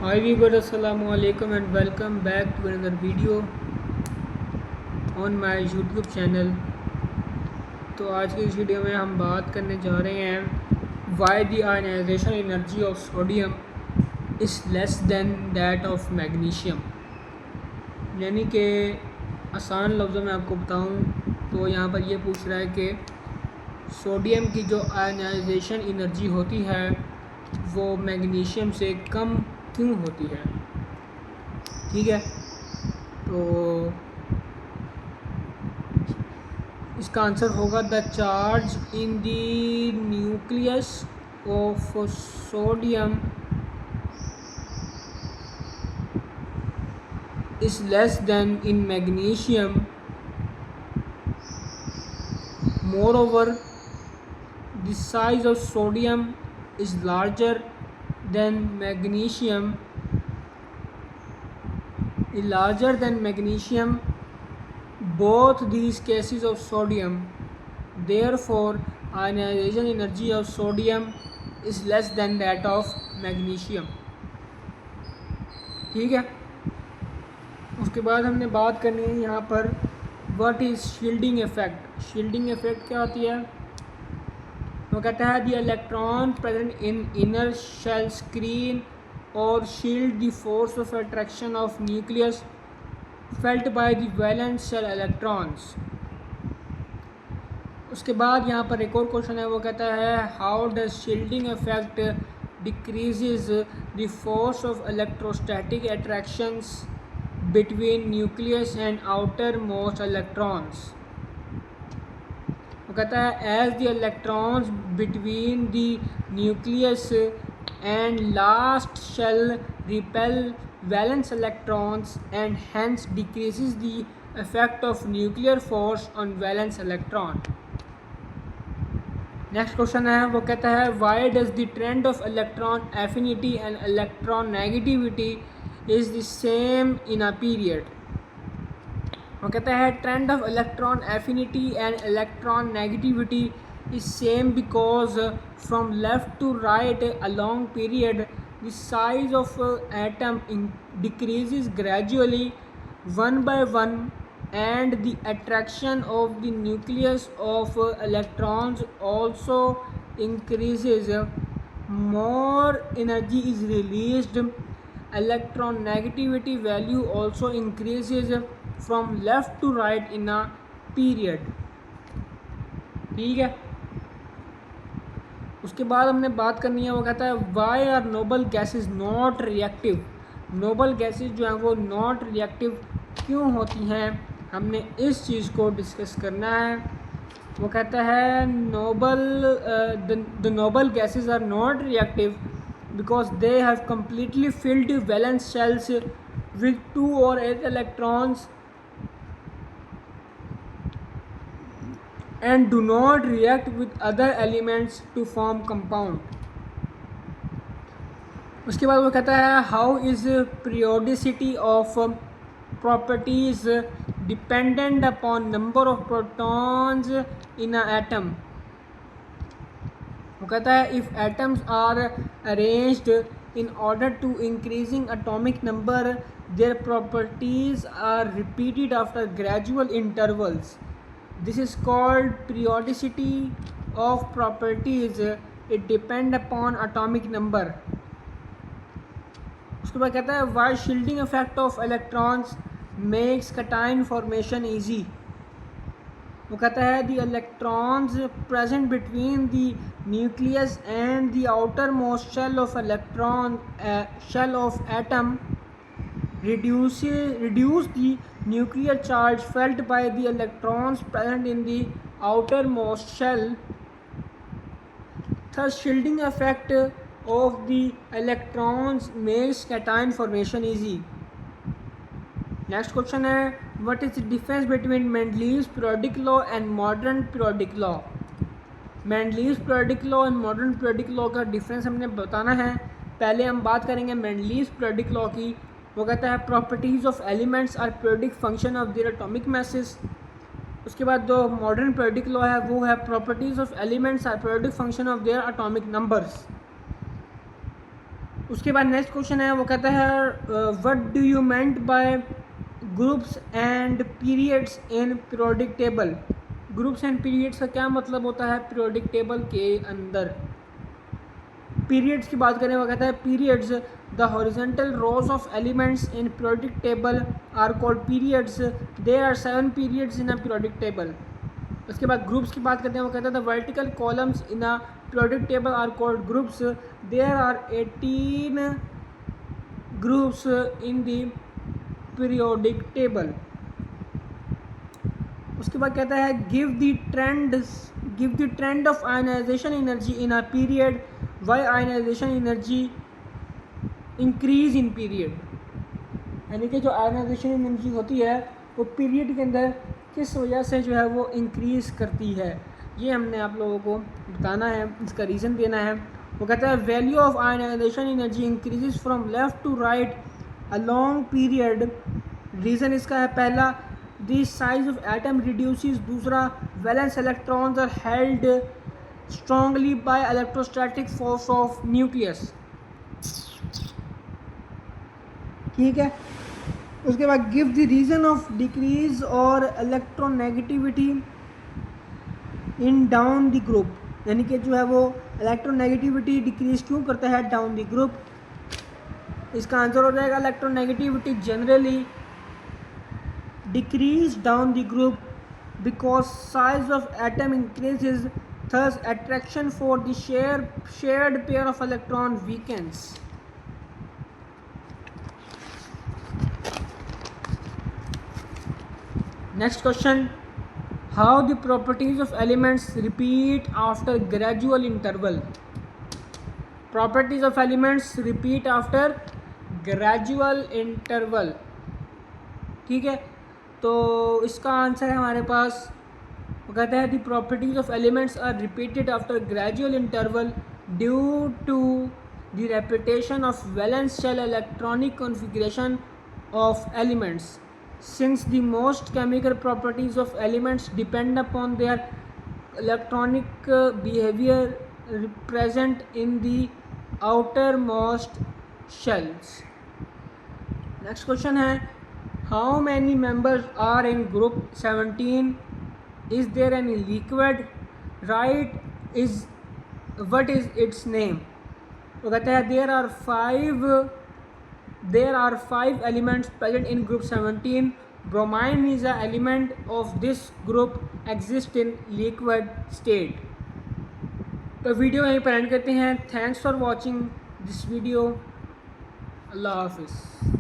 Hi viewers, assalamu alaikum and welcome back to another video on my YouTube channel। तो आज की इस video में हम बात करने जा रहे हैं why the ionisation energy of sodium is less than that of magnesium. यानी कि आसान लफ्ज़ों में आपको बताऊं तो यहाँ पर ये पूछ रहा है कि सोडियम की जो आयनाइजेशन एनर्जी होती है वो मैग्नीशियम से कम क्यों होती है। ठीक है, तो इसका आंसर होगा the charge in the nucleus of sodium is less then in magnesium. Moreover, the size of sodium is larger than magnesium. Both these cases of sodium, therefore ionization energy of sodium is less than that of magnesium। ठीक है, उसके बाद हमने बात करनी है यहाँ पर what is shielding effect. Shielding effect क्या होती है? वो कहता है the electron present in inner shell screen और shield the force of attraction of nucleus felt by the valence shell electrons. उसके बाद यहाँ पर एक और क्वेश्चन है, वो कहता है how does shielding effect decreases the force of electrostatic attractions between nucleus and outermost electrons. वो कहता है as the electrons between the nucleus and last shell repel valence electrons and hence decreases the effect of nuclear force on valence electron। Next question है, वो कहता है why does the trend of electron affinity and electronegativity is the same in a period. वो कहता है trend of electron affinity and electronegativity is same because from left to right along period the size of atom decreases gradually one by one and the attraction of the nucleus of electrons also increases, more energy is released, electron negativity value also increases from left to right in a period। ठीक है, उसके बाद हमने बात करनी है, वो कहता है why are noble gases not reactive. Noble gases जो हैं वो नॉट रिएक्टिव क्यों होती हैं, हमने इस चीज़ को डिस्कस करना है। वो कहता है the noble gases are not reactive because they have completely filled valence shells with 2 or 8 electrons and do not react with other elements to form compound। उसके बाद वो कहता है how is periodicity of properties dependent upon number of protons in a atom. वो कहता है if atoms are arranged in order to increasing atomic number their properties are repeated after gradual intervals. This is called periodicity of properties, it depend upon atomic number. उसके बाद कहता है why shielding effect of electrons makes cation formation easy. वो कहता है the electrons present between the nucleus and the outer most shell of atom reduce the nuclear charge felt by the electrons present in the outermost shell, thus shielding effect of the electrons makes cation formation easy। Next question है what is the difference between Mendeleev's periodic law and modern periodic law. Mendeleev's periodic law and modern periodic law का difference हमने बताना है। पहले हम बात करेंगे Mendeleev's periodic law की। वो कहता है properties of elements are periodic function of their atomic masses. उसके बाद जो मॉडर्न पीरियोडिक लॉ है वो है properties of elements are periodic function of their atomic numbers. उसके बाद नेक्स्ट क्वेश्चन है, वो कहता है what do you meant by groups and periods in periodic table. Groups and periods का क्या मतलब होता है पीरियोडिक टेबल के अंदर। पीरियड्स की बात करें, वो कहता है periods the horizontal rows of elements in periodic table are called periods. There are 7 periods in a periodic table. उसके बाद ग्रुप्स की बात करते हैं, वो कहता है the vertical columns in a periodic table are called groups. There are 18 groups in the periodic table. उसके बाद कहता है give the trend of ionization energy in a period, why ionisation energy increase in period. यानी कि जो ionization energy होती है वो पीरियड के अंदर किस वजह से जो है वो इंक्रीज़ करती है, ये हमने आप लोगों को बताना है, इसका रीज़न देना है। वो कहता है value of ionization energy increases from left to right a long period. Reason इसका है पहला the size of atom reduces, दूसरा valence electrons are held strongly by electrostatic force of nucleus. ठीक है। उसके बाद give the reason of decrease और electronegativity in down the group. यानी कि जो है वो इलेक्ट्रोनेगेटिविटी डिक्रीज क्यों करता है डाउन द ग्रुप। इसका आंसर हो जाएगा electronegativity generally decrease down the group because size of atom increases, thus attraction for the shared pair of electron weakens. Next question, how the properties of elements repeat after gradual interval। properties of elements repeat after gradual interval। ठीक है, तो इसका answer है हमारे पास, वो कहता है the properties of elements are repeated after gradual interval due to the repetition of valence shell electronic configuration of elements. Since the most chemical properties of elements depend upon their electronic behaviour present in the outer most shells. Next question है, how many members are in group 17? Is there any liquid? Right, is what is its name? वो कहता है there are five elements present in group 17. Bromine is an element of this group, exists in liquid state। तो video यहीं पर end करते हैं। Thanks for watching this video. अल्लाह हाफिज़।